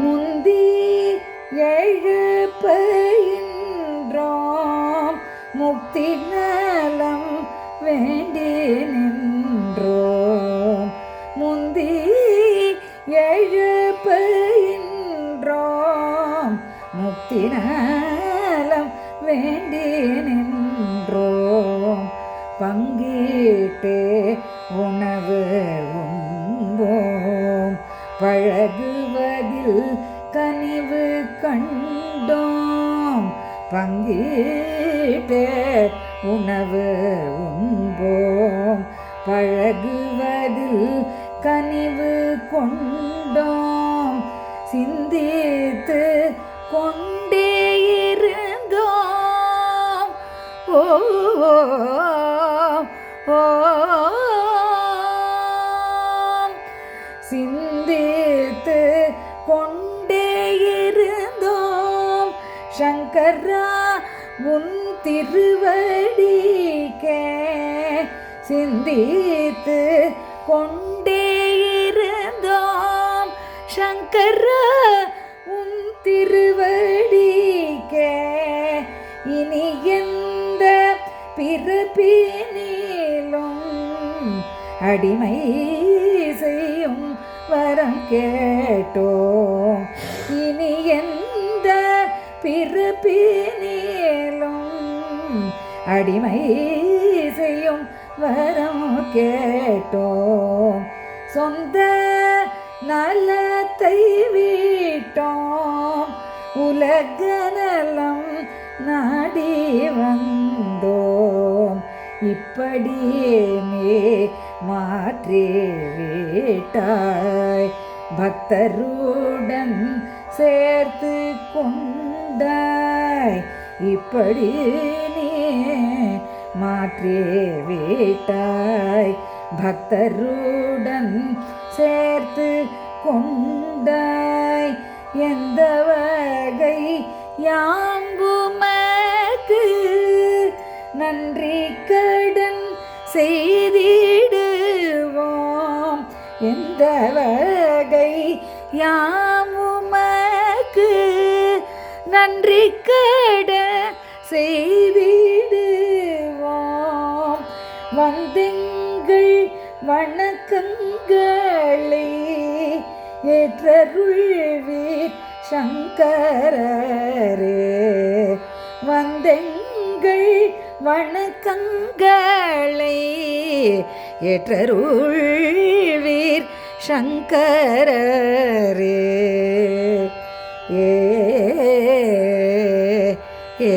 முந்தி எழுப்பயின்றோம் முக்தி நலம் வேண்டி நின்றோம். முந்தி எழுப்பயின்றோம் முக்தி நலம் வேண்டி நின்றோம். பங்கீட்டே உணவு உண்போம் பழகுவதில் கனிவு கண்டோம். பங்கீட்டே உணவு உண்போம் பழகுவதில் கனிவு கொண்டோம். சிந்தித்து கொண்டே இருந்தோம். ஓ சிந்தித்து கொண்டே இருந்தோம். சங்கரா உன் திருவடிக்கே சிந்தித்து கொண்டே இருந்தோம். சங்கரா உன் திருவடிக்கே இனி எந்த பிறப்பினிலும் அடிமை செய்யும் வரம் கேட்டோம். இனி எந்த பிறப்பினிலும் அடிமை செய்யும் வரம் கேட்டோம். சொந்த நலத்தை விட்டோம் உலக நலம் நாடி வந்தோம். இப்படியே நீ மாற்றி விட்டாய் பக்தருடன் சேர்த்து கொண்டாய். இப்படி நீ மாற்றி விட்டாய் பக்தருடன் சேர்த்து கொண்டாய். எந்த வகை யாம்புமக்கு நன்றி கடன் செய்திடுவோம். எந்த வகை யாமுமக்கு நன்றி கடன் செய்திடுவோம். வந்தெங்கள் வணக்கங்களை ஏற்றருள்வீர் சங்கரரே. வந்தெங்கள் வணக்கங்களை ஏற்றருள்வீர் சங்கரரே. ஏ ஏ